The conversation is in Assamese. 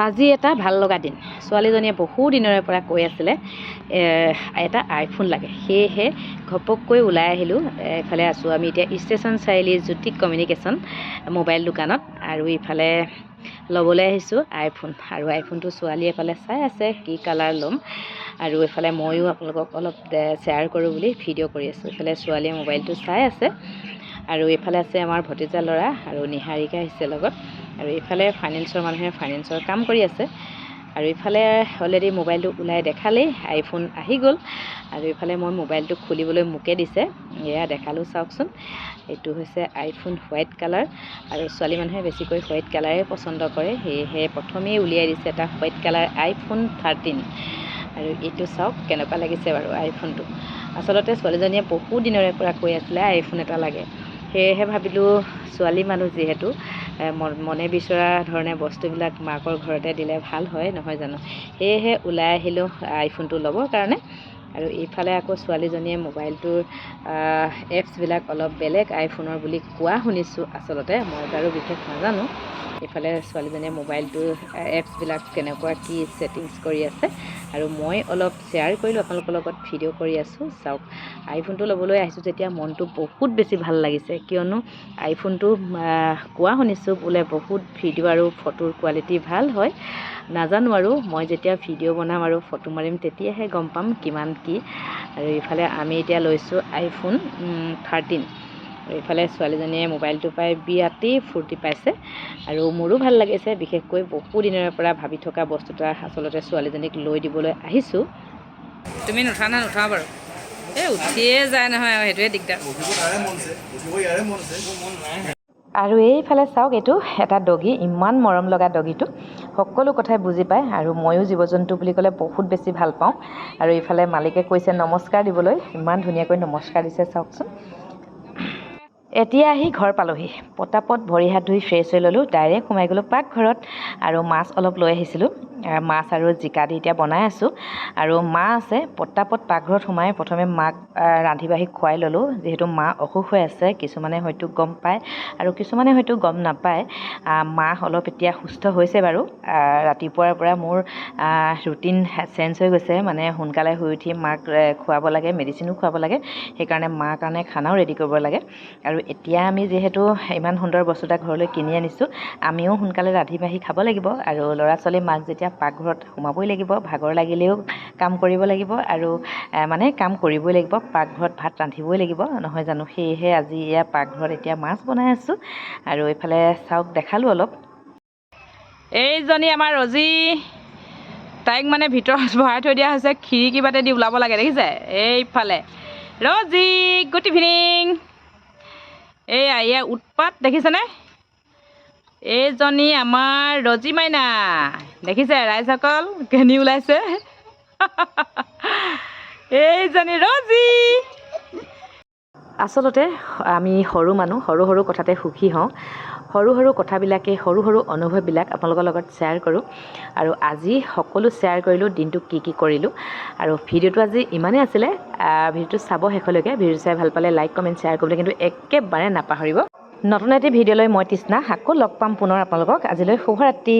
আজি এটা ভাল লগা দিন। ছোৱালীজনীয়ে বহু দিনৰে পৰা কৈ আছিলে এটা আইফোন লাগে, সেয়েহে ঘপককৈ ওলাই আহিলোঁ। এইফালে আছোঁ আমি এতিয়া ষ্টেচন চাৰিআলি জ্যোতিক কমিউনিকেশ্যন মোবাইল দোকানত, আৰু ইফালে ল'বলৈ আহিছোঁ আইফোন। আৰু আইফোনটো ছোৱালীয়ে এফালে চাই আছে কি কালাৰ ল'ম, আৰু এইফালে ময়ো আপোনালোকক অলপ শ্বেয়াৰ কৰোঁ বুলি ভিডিঅ' কৰি আছোঁ। এইফালে ছোৱালীয়ে মোবাইলটো চাই আছে, আৰু এইফালে আছে আমাৰ ভতিজা ল'ৰা আৰু নিহাৰিকা আহিছে লগত, আৰু এইফালে ফাইনেন্সৰ মানুহে ফাইনেন্সৰ কাম কৰি আছে। আৰু ইফালে অলৰেডি মোবাইলটো ওলাই দেখালেই আইফোন আহি গ'ল, আৰু ইফালে মই মোবাইলটো খুলিবলৈ মোকে দিছে। এয়া দেখালোঁ, চাওকচোন। এইটো হৈছে আইফোন হোৱাইট কালাৰ, আৰু ছোৱালী মানুহে বেছিকৈ হোৱাইট কালাৰে পচন্দ কৰে, সেয়েহে প্ৰথমেই উলিয়াই দিছে এটা হোৱাইট কালাৰ আইফোন 13। আৰু এইটো চাওক কেনেকুৱা লাগিছে বাৰু আইফোনটো। আচলতে ছোৱালীজনীয়ে বহু দিনৰে পৰা কৈ আছিলে আইফোন এটা লাগে, সেয়েহে ভাবিলোঁ ছোৱালী মানুহ যিহেতু মনে বিচৰা ধৰণে বস্তুবিলাক মাকৰ ঘৰতে দিলে ভাল হয়, নহয় জানো? সেয়েহে ওলাই আহিলোঁ আইফোনটো ল'বৰ কাৰণে। আৰু এইফালে আকৌ ছোৱালীজনীয়ে মোবাইলটোৰ এপছবিলাক অলপ বেলেগ আইফোনৰ বুলি কোৱা শুনিছোঁ, আচলতে মই বাৰু বিশেষ নাজানো। এইফালে ছোৱালীজনীয়ে মোবাইলটোৰ এপছবিলাক কেনেকুৱা কি ছেটিংছ কৰি আছে, আৰু মই অলপ শ্বেয়াৰ কৰিলোঁ আপোনালোকৰ লগত, ভিডিঅ' কৰি আছোঁ। চাওক, আইফোনটো ল'বলৈ আহিছোঁ যেতিয়া মনটো বহুত বেছি ভাল লাগিছে, কিয়নো আইফোনটো কোৱা শুনিছোঁ বোলে বহুত ভিডিঅ' আৰু ফটোৰ কোৱালিটি ভাল হয়। নাজানো, আৰু মই যেতিয়া ভিডিঅ' বনাম আৰু ফটো মাৰিম তেতিয়াহে গম পাম কিমান কি। আৰু ইফালে আমি এতিয়া লৈছোঁ আইফোন 13। আৰু ইফালে ছোৱালীজনীয়ে মোবাইলটো পাই বিৰাটেই ফূৰ্তি পাইছে, আৰু মোৰো ভাল লাগিছে। বিশেষকৈ বহু দিনৰে পৰা ভাবি থকা বস্তু এটা আচলতে ছোৱালীজনীক লৈ দিবলৈ আহিছোঁ। তুমি নুঠা না? নুঠা বাৰু, এই উঠিয়ে যায় নহয়, আৰু সেইটোৱে দিগদাৰ। আৰু এইফালে চাওক, এইটো এটা ডগী, ইমান মৰম লগা ডগীটো, সকলো কথাই বুজি পায়। আৰু ময়ো জীৱ জন্তু বুলি ক'লে বহুত বেছি ভাল পাওঁ। আৰু ইফালে মালিকে কৈছে নমস্কাৰ দিবলৈ, ইমান ধুনীয়াকৈ নমস্কাৰ দিছে, চাওকচোন। এতিয়া আহি ঘৰ পালোহি, পটাপট ভৰি হাত ধুই ফ্ৰেছ হৈ ল'লোঁ, ডাইৰেক্ট সোমাই গ'লোঁ পাকঘৰত। আৰু মাছ অলপ লৈ আহিছিলোঁ, মাছ আৰু জিকা দি এতিয়া বনাই আছোঁ। আৰু মা আছে, পটাপট পাকঘৰত সোমাই প্ৰথমে মাক ৰান্ধি বাঢ়ি খুৱাই ল'লোঁ, যিহেতু মা অসুখ হৈ আছে। কিছুমানে হয়তো গম পায় আৰু কিছুমানে হয়তো গম নাপায়। মা অলপ এতিয়া সুস্থ হৈছে বাৰু। ৰাতিপুৱাৰ পৰা মোৰ ৰুটিন চেঞ্জ হৈ গৈছে, মানে সোনকালে শুই উঠি মাক খুৱাব লাগে, মেডিচিনো খুৱাব লাগে, সেইকাৰণে মাৰ কাৰণে খানাও ৰেডি কৰিব লাগে। আৰু এতিয়া আমি যিহেতু ইমান সুন্দৰ বস্তু এটা ঘৰলৈ কিনি আনিছোঁ, আমিও সোনকালে ৰান্ধি বাঢ়ি খাব লাগিব। আৰু ল'ৰা ছোৱালী মাক যেতিয়া পাকঘৰত সোমাবই লাগিব, ভাগৰ লাগিলেও কাম কৰিব লাগিব, আৰু মানে কাম কৰিবই লাগিব, পাকঘৰত ভাত ৰান্ধিবই লাগিব, নহয় জানো? সেয়েহে আজি এয়া পাকঘৰত এতিয়া মাছ বনাই আছোঁ। আৰু এইফালে চাওক, দেখালোঁ অলপ। এইজনী আমাৰ ৰজি, তাইক মানে ভিতৰত ভৰাই থৈ দিয়া হৈছে, খিৰিকী বাটেদি ওলাব লাগে, দেখিছে? এইফালে ৰজি, গুড ইভিনিং। এয়া উৎপাত, দেখিছেনে? এইজনী আমাৰ ৰজি মাইনা, দেখিছে ৰাইজসকল কেনি ওলাইছে? এইজনী ৰজি। আচলতে আমি সৰু মানুহ, সৰু সৰু কথাতে সুখী হওঁ। সৰু সৰু কথাবিলাকে, সৰু সৰু অনুভৱবিলাক আপোনালোকৰ লগত শ্বেয়াৰ কৰোঁ। আৰু আজি সকলো শ্বেয়াৰ কৰিলোঁ, দিনটো কি কি কৰিলোঁ। আৰু ভিডিঅ'টো আজি ইমানেই আছিলে। ভিডিঅ'টো চাব শেষলৈকে। ভিডিঅ'টো চাই ভাল পালে লাইক কমেণ্ট শ্বেয়াৰ কৰিবলৈ কিন্তু একেবাৰে নাপাহৰিব। নতুন এটি ভিডিঅ'লৈ মই তৃষ্ণা, আকৌ লগ পাম পুনৰ আপোনালোকক। আজিলৈ শুভৰাত্ৰি।